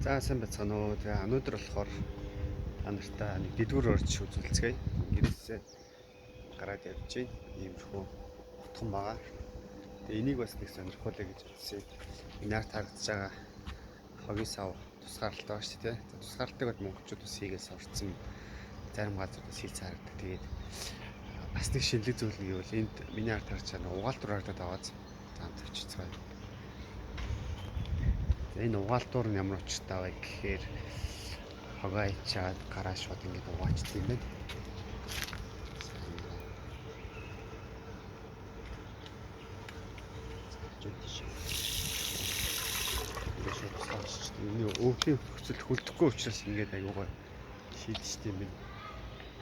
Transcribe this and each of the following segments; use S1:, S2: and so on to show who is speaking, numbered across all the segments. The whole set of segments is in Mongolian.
S1: За сайн байцгаана уу. Тэгээ өнөөдөр болохоор та нартай нэг дэдгүүр орж үзүүлцгээе. Гэрээсээ гараад явж байна. Иймэрхүү утхан байгаа. Тэгээ энийг бас нэг сонирхолтой гэж бодсон. Энээр тарагдж байгаа хогийн сав тусгаарлалт байгаа шүү дээ. Тусгаарлалтыг бод монголчууд бас хийгээс орцсон. Зарим газруудаас хийж харагдаг. Тэгээд бас нэг шинэлэг зүйл нь юу вэ? Энд миний ард тарж байгаа угаалтур харагдаад байгаа. Заамд очицгаая. Энэ угаалтуур нь ямар учиртай вэ гэхээр хогоо ичаад гараа шууд ингэж угаачдаг юм байна. Энэ өвлийн хөцөл хөлдөхгүй учраас ингэж аюугаа шийдчихсэн юм байна.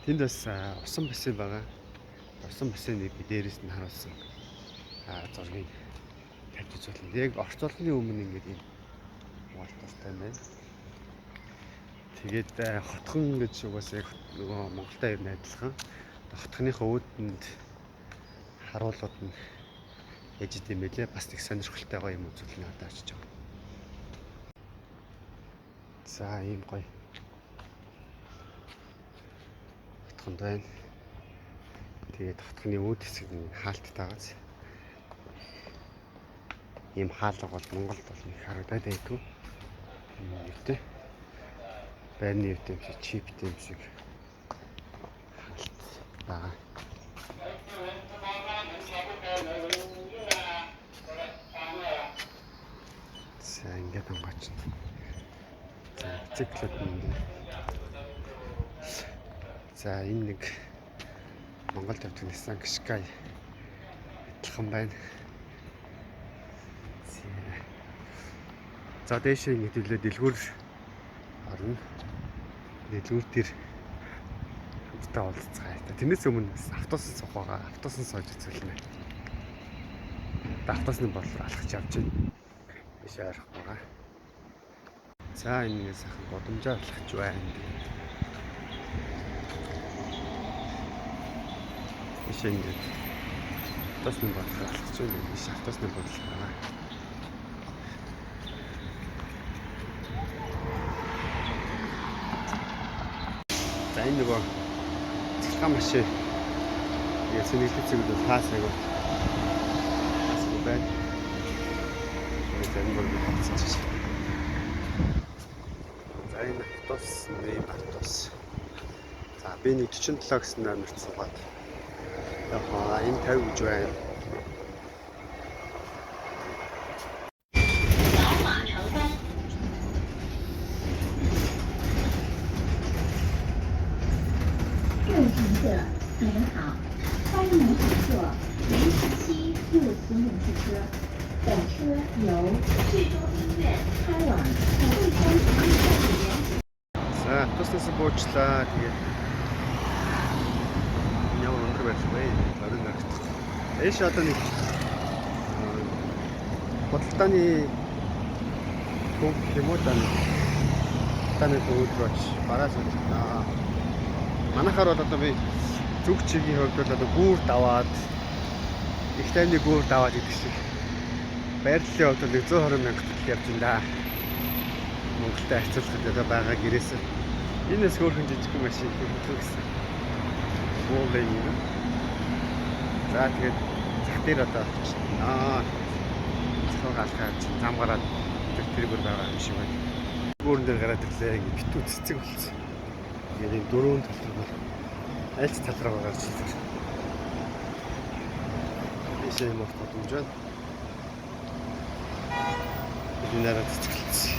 S1: Тэнд бас усан бассейн байгаа. Усан бассейнийг би дээрээс нь харуулсан. Зургийг тавьж үзүүлнэ. Яг орцуулгын өмнө ингэж юм угаалтууртай байна. Тэгээд хотхон гэж угаасаа нөгөө Монголтай ер нь адилхан. Хотхоныхоо өөдөнд харуулууд нь яж идэм байлээ. Бас их сонирхолтой гоё юм үзүүлнэ одоо очиж байгаа. За ийм гоё хотхонд байна. Тэгээд хотхоны өөд хэсэг нь хаалттайгаас ийм хаалга бол Монголд бол их харагдаад байдгүй. Үүтэй байрны үт юм шиг чиптэй юм шиг хаалт байгаа. За ингээд хамгаачна. За циклод нэг. За энэ нэг Монгол тавьдаг Nissan Qashqai адилхан байна. За дээшээ ингэ төлөө дэлгүүр орно. Дэлгүүр тэр хамтдаа уулзцгаая. Тэрнээс өмнө автобус суух байгаа. Автобус сууж үзүүлнэ. Автобусны бодлоор алхаж явж байна. Биш арах байгаа. За энэ нэг сайхан годамжаар алхаж байна. Биш ингэ автобусны бодлоор алхаж байна. Биш автобусны бодлоор байгаа. За энэ нөгөө цэцлэгээ машин ясэнэлтэй зүйл бол хаасаагүй байна. Энэ бол хацчих. За энэ автобус нэм автобус. За би нэг 47 гэсэн номерт суугаад яхаа энэ 50 гэж байна.
S2: 您好，欢迎您乘坐077路途运输车。本车由最终医院开往卫生福利院。
S1: За автобуснаас буучлаа. Тэгээд ямар өндөр байх вэ? Барин гарах. Эш одоо нэг бодлооны пункт юм уу таны төвөөрч бараас байна. Манайхаар бол одоо би зүг чигийн хувьд бол одоо гүүр даваад их тайвны гүүр даваад идэх шиг байрлалын хувьд 120 мянга төгрөг явж байна. Монголтай харьцуулахад одоо байгаа гэрээс энэс хөөрхөн жижиг машин төлөв гэсэн. Буулын юм. За тэгээд зах дээр одоо цахаг алхаад зам гараад тэр бүр байгаа юм шиг байна. Гүүрэн дээр гараад ирлээ. Битүү цэцэг болсон. Ингээд энэ дөрөв тал руу аль ч тал руу гарч ирсэн. Ийшээ юм бодож байна. Энэ нараад цэцгэлсэн.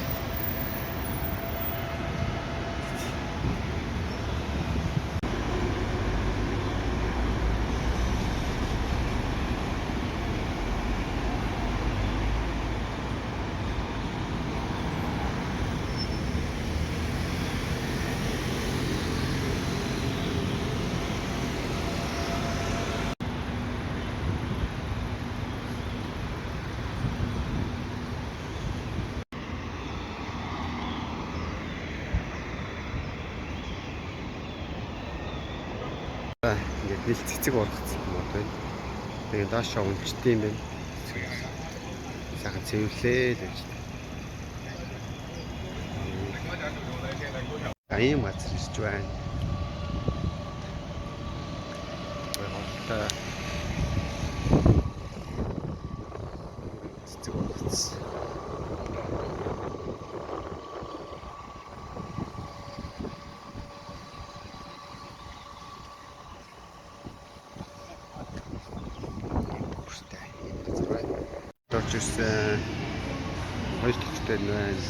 S1: Ингээд нэг цэцэг ургацсан юм байна. Тэгээд доошоо унчтай юм байна. Сайхан цэвэрлээ л гэж. За ийм газар ирж байна. Гойхолтой цэцэг болц. Орж ирсэн. Хоёр төвчтэй байна.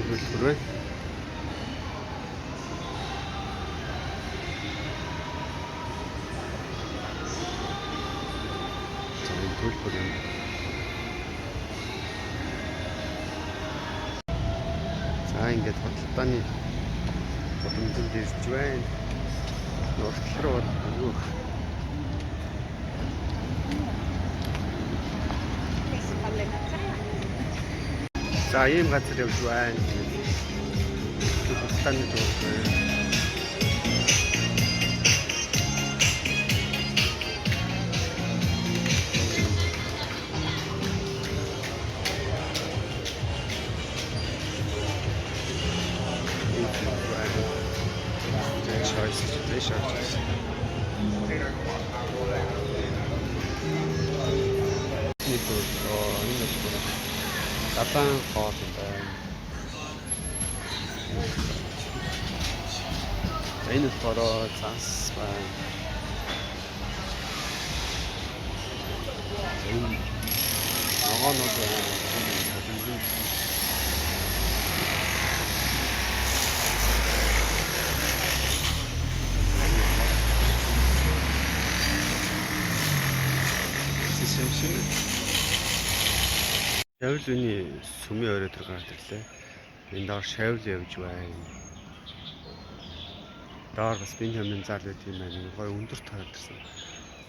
S1: Хөлбөр байна. За энэ хөлбөр юм. За ингээд бодлооны боломжтой ирж байна. Нуртал руу юу. За ийм газар явж байна. Бодлооны дуус байна. Дадан хоол байна. Энэ бороо цаас байна. Энэ ногоонод байна. Шавлын сүмийн орой дээр гараад ирлээ. Энд доор шавл явж байна. Доор бас Бенjamin зал байт юм байна. Гой өндөр таард ирсэн.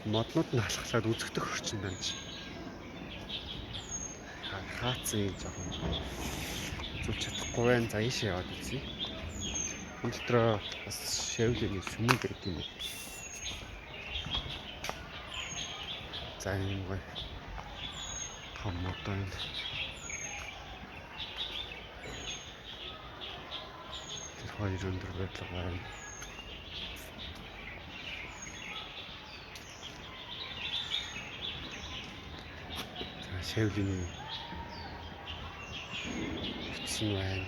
S1: Моднууд нь алхахлаад үзэгдэх орчин байна чи. Хаацсан жоохон үзүүлж чадахгүй байна. За ийшээ яваад үзье. Энэ дотроо бас шавлын сүмэн байт юм байна. За энэ гой том модон. Хоёр өндөр байдлаар байна. Шавлын бичсэн байна.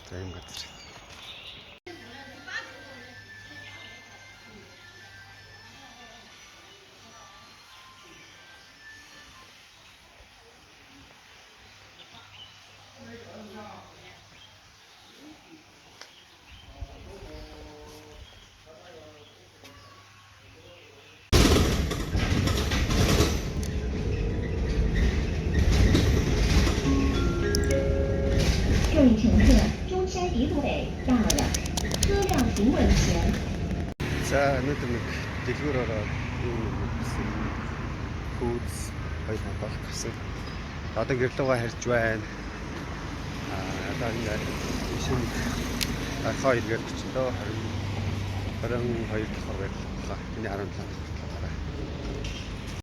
S1: За энэ газар. За өнөөдөр нэг дэлгүүр ороод юм гэсэн хөөс хоёр хадгалах гэсэн. Одоо гэрлүүгээ харж байна. Одоо ингээд шин архаа иргэж өчтөө 22 дахь байрлал. Миний 17 дахь.